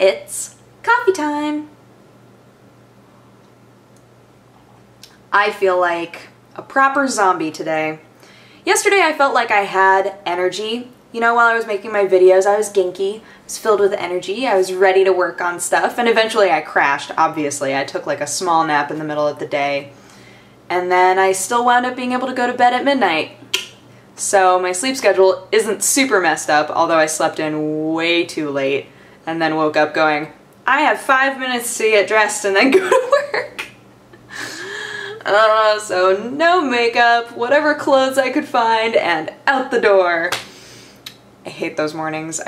It's coffee time! I feel like a proper zombie today. Yesterday I felt like I had energy. You know, while I was making my videos, I was ginky, I was filled with energy, I was ready to work on stuff, and eventually I crashed, obviously. I took like a small nap in the middle of the day, and then I still wound up being able to go to bed at midnight. So my sleep schedule isn't super messed up, although I slept in way too late, and then woke up going, I have 5 minutes to get dressed and then go to work. So no makeup, whatever clothes I could find, and out the door. I hate those mornings.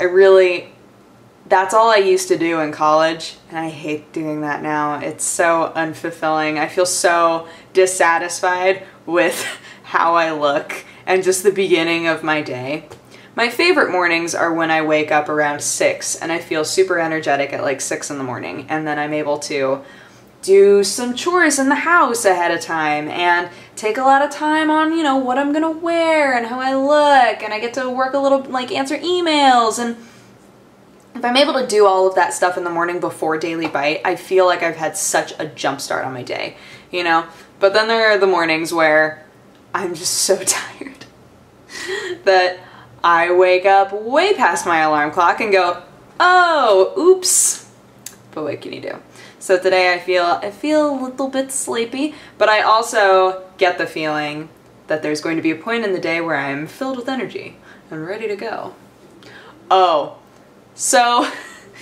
That's all I used to do in college, and I hate doing that now. It's so unfulfilling. I feel so dissatisfied with how I look and just the beginning of my day. My favorite mornings are when I wake up around 6 and I feel super energetic at like 6 in the morning, and then I'm able to do some chores in the house ahead of time and take a lot of time on, you know, what I'm gonna wear and how I look, and I get to work a little, like answer emails, and if I'm able to do all of that stuff in the morning before Daily Bite, I feel like I've had such a jump start on my day, you know? But then there are the mornings where I'm just so tired that I wake up way past my alarm clock and go, oh, oops. But what can you do? So today I feel a little bit sleepy, but I also get the feeling that there's going to be a point in the day where I'm filled with energy and ready to go. Oh, so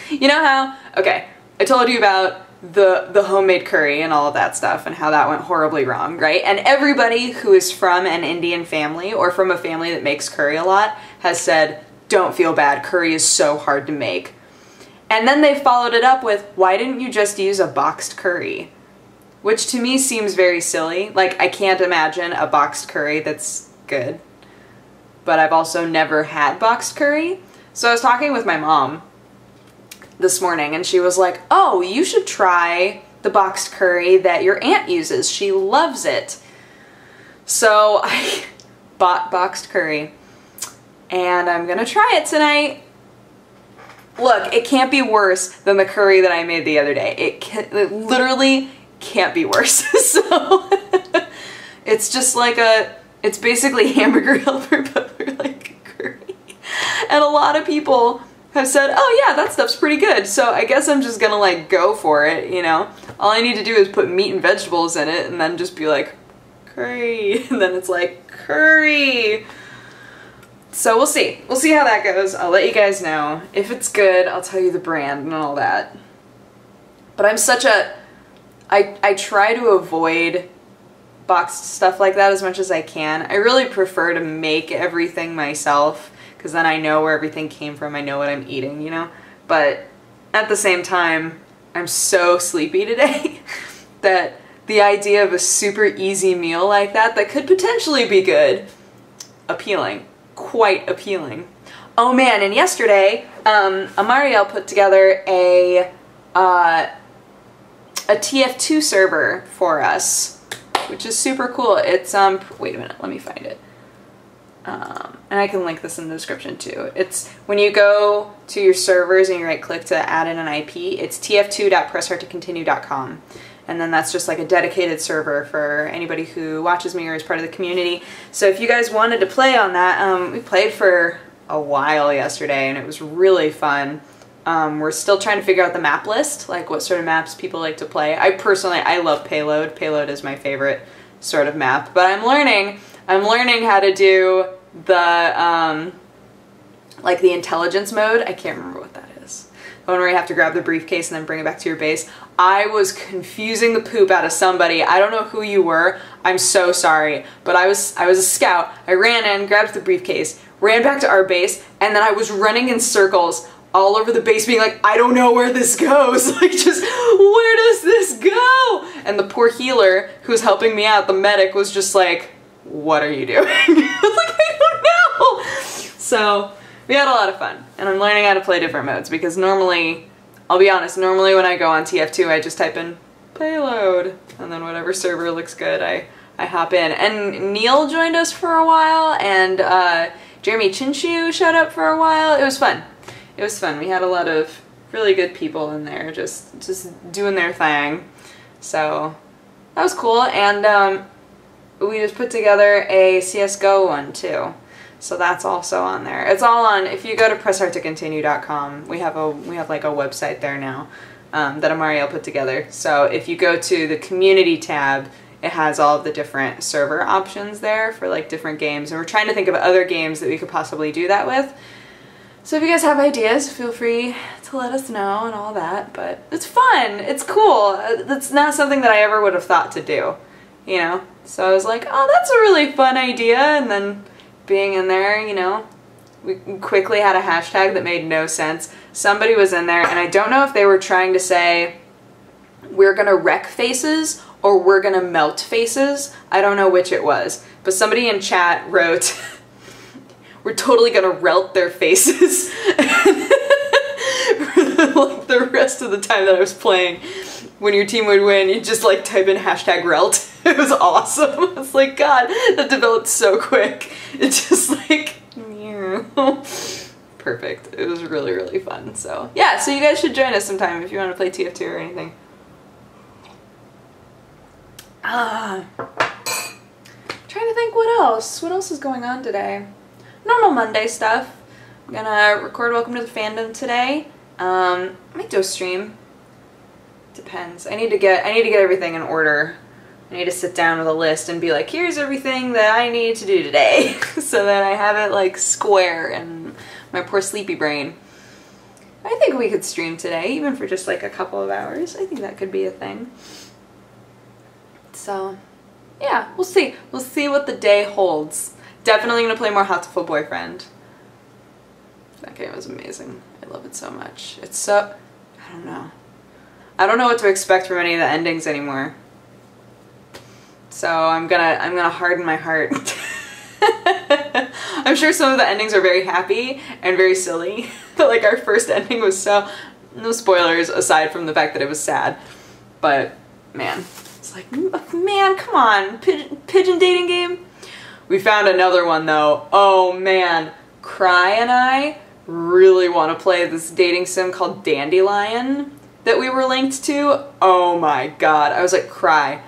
you know how, okay, I told you about the homemade curry and all of that stuff and how that went horribly wrong, right? And everybody who is from an Indian family or from a family that makes curry a lot has said, don't feel bad, curry is so hard to make. And then they followed it up with, why didn't you just use a boxed curry? Which to me seems very silly. Like, I can't imagine a boxed curry that's good. But I've also never had boxed curry. So I was talking with my mom this morning and she was like, oh, you should try the boxed curry that your aunt uses. She loves it. So I bought boxed curry and I'm gonna try it tonight. Look, it can't be worse than the curry that I made the other day. It literally can't be worse. So it's just like it's basically hamburger helper but for like curry. And a lot of people have said, oh yeah, that stuff's pretty good. So I guess I'm just gonna like go for it, you know? All I need to do is put meat and vegetables in it and then just be like, curry. And then it's like, curry. So we'll see. We'll see how that goes. I'll let you guys know. If it's good, I'll tell you the brand and all that. But I'm such a... I try to avoid boxed stuff like that as much as I can. I really prefer to make everything myself because then I know where everything came from. I know what I'm eating, you know? But at the same time, I'm so sleepy today that the idea of a super easy meal like that could potentially be good, appealing. Quite appealing. Oh man, and yesterday, Amariel put together a TF2 server for us, which is super cool. It's, wait a minute, let me find it. And I can link this in the description too. It's when you go to your servers and you right click to add in an IP, it's tf2.pressstarttocontinue.com. And then that's just like a dedicated server for anybody who watches me or is part of the community. So if you guys wanted to play on that, we played for a while yesterday and it was really fun. We're still trying to figure out the map list, like what sort of maps people like to play. I love Payload. Payload is my favorite sort of map, but I'm learning how to do the, like the intelligence mode. I can't remember what that is. The one where you have to grab the briefcase and then bring it back to your base. I was confusing the poop out of somebody. I don't know who you were. I'm so sorry. But I was a scout. I ran in, grabbed the briefcase, ran back to our base, and then I was running in circles all over the base being like, I don't know where this goes. Like, just, where does this go? And the poor healer who was helping me out, the medic, was just like, what are you doing? I was like, I don't know. So we had a lot of fun, and I'm learning how to play different modes because normally, I'll be honest, normally when I go on TF2 I just type in Payload and then whatever server looks good I hop in. And Neil joined us for a while and Jeremy Chinshu showed up for a while. It was fun. It was fun. We had a lot of really good people in there, just doing their thing. So that was cool, and we just put together a CSGO one too. So that's also on there. It's all on, if you go to pressstarttocontinue.com, we have like a website there now that Amario put together. So if you go to the community tab, it has all of the different server options there for like different games. And we're trying to think of other games that we could possibly do that with. So if you guys have ideas, feel free to let us know and all that. But it's fun. It's cool. It's not something that I ever would have thought to do, you know? So I was like, oh, that's a really fun idea. And then being in there, you know, we quickly had a hashtag that made no sense. Somebody was in there, and I don't know if they were trying to say, we're gonna wreck faces or we're gonna melt faces. I don't know which it was. But somebody in chat wrote, we're totally gonna relt their faces. Like the rest of the time that I was playing, when your team would win, you just like type in hashtag relt. It was awesome. I was like, God, that developed so quick. It just like, perfect. It was really, really fun. So yeah, so you guys should join us sometime if you want to play TF2 or anything. Trying to think what else. What else is going on today? Normal Monday stuff. I'm gonna record Welcome to the Fandom today. I might do a stream. Depends. I need to get everything in order. I need to sit down with a list and be like, here's everything that I need to do today, so that I have it like square in my poor sleepy brain. I think we could stream today, even for just like a couple of hours. I think that could be a thing. So yeah, we'll see. We'll see what the day holds. Definitely gonna play more Hatoful Boyfriend. That game was amazing. I love it so much. It's so, I don't know. I don't know what to expect from any of the endings anymore. So I'm gonna harden my heart. I'm sure some of the endings are very happy and very silly, but like our first ending was so, no spoilers aside from the fact that it was sad, but man, it's like, man, come on, pigeon dating game. We found another one though. Oh man, Cry and I really want to play this dating sim called Dandelion that we were linked to. Oh my god, I was like, Cry,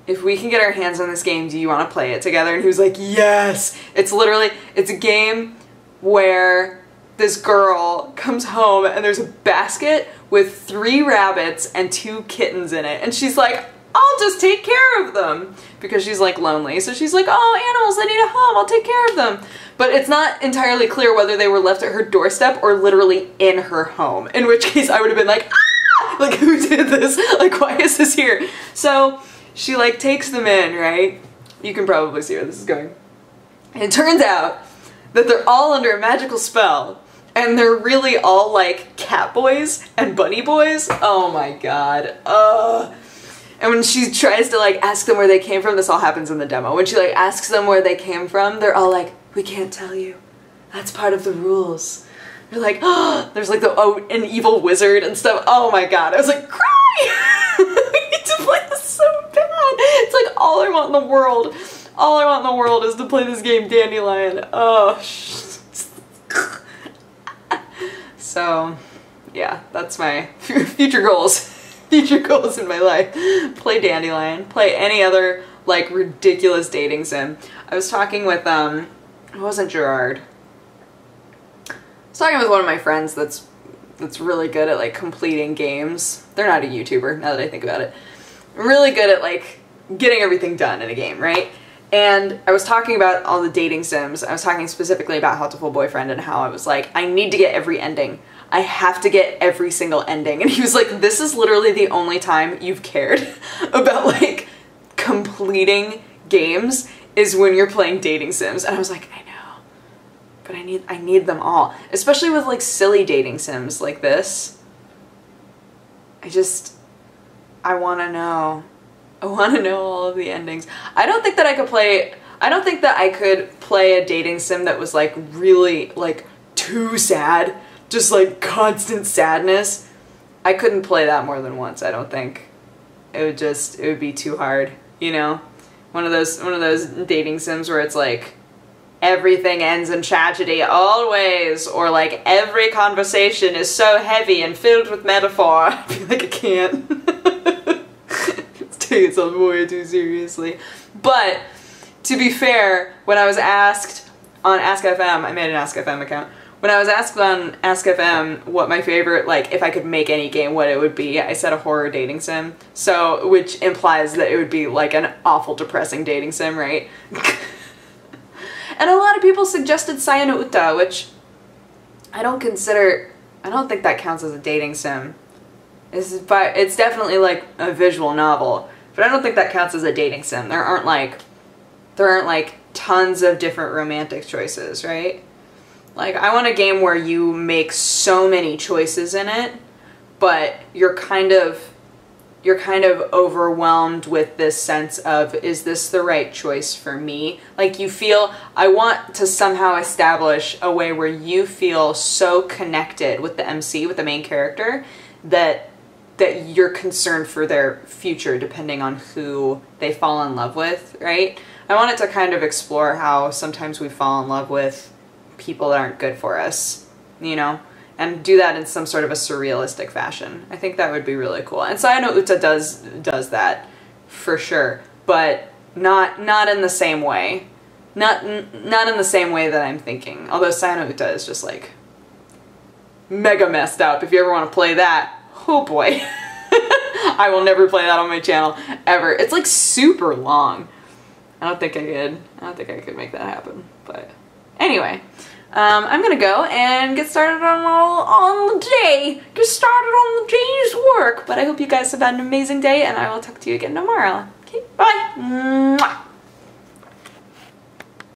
if we can get our hands on this game, do you want to play it together? And he was like, yes! It's literally, it's a game where this girl comes home and there's a basket with 3 rabbits and 2 kittens in it. And she's like, I'll just take care of them. Because she's like lonely. So she's like, oh, animals, I need a home, I'll take care of them. But it's not entirely clear whether they were left at her doorstep or literally in her home. In which case I would have been like, ah! Like, who did this? Like, why is this here? So she like takes them in, right? You can probably see where this is going. And it turns out that they're all under a magical spell, and they're really all like cat boys and bunny boys. Oh my god. And when she tries to like ask them where they came from, this all happens in the demo. When she like asks them where they came from, they're all like, we can't tell you. That's part of the rules. They're like, oh, there's like an evil wizard and stuff. Oh my god. I was like, cry! We need to play this so bad. It's like all I want in the world. All I want in the world is to play this game, Dandelion. Oh, so, yeah, that's my future goals. Future goals in my life. Play Dandelion. Play any other, like, ridiculous dating sim. I was talking with, it wasn't Gerard. I was talking with one of my friends that's really good at, like, completing games. They're not a YouTuber, now that I think about it. Really good at, like, getting everything done in a game, right? And I was talking about all the dating sims. I was talking specifically about Hatoful Boyfriend and how I was like, I need to get every ending. I have to get every single ending. And he was like, this is literally the only time you've cared about like completing games is when you're playing dating sims. And I was like, I know, but I need them all. Especially with like silly dating sims like this. I want to know. I want to know all of the endings. I don't think that I could play a dating sim that was like really like too sad. Just like constant sadness. I couldn't play that more than once, I don't think. It would be too hard, you know? One of those dating sims where it's like everything ends in tragedy always, or like every conversation is so heavy and filled with metaphor. I feel like I can't. It's taking itself way too seriously. But to be fair, when I was asked on Ask FM, I made an Ask FM account. When I was asked on Ask FM what my favorite, like, if I could make any game, what it would be, I said a horror dating sim. So, which implies that it would be like an awful, depressing dating sim, right? And a lot of people suggested Saya no Uta, which I don't think that counts as a dating sim. It's definitely like a visual novel, but I don't think that counts as a dating sim. There aren't like tons of different romantic choices, right? Like, I want a game where you make so many choices in it, but you're kind of overwhelmed with this sense of, is this the right choice for me? Like, you feel, I want to somehow establish a way where you feel so connected with the MC, with the main character, that you're concerned for their future depending on who they fall in love with, right? I want it to kind of explore how sometimes we fall in love with people that aren't good for us, you know? And do that in some sort of a surrealistic fashion. I think that would be really cool. And Saya no Uta does that, for sure. But not in the same way. Not in the same way that I'm thinking. Although Saya no Uta is just like mega messed up. If you ever want to play that, oh boy. I will never play that on my channel, ever. It's like super long. I don't think I could make that happen. But anyway. I'm gonna go and get started on the day. Get started on the day's work. But I hope you guys have had an amazing day, and I will talk to you again tomorrow. Okay, bye. Mwah.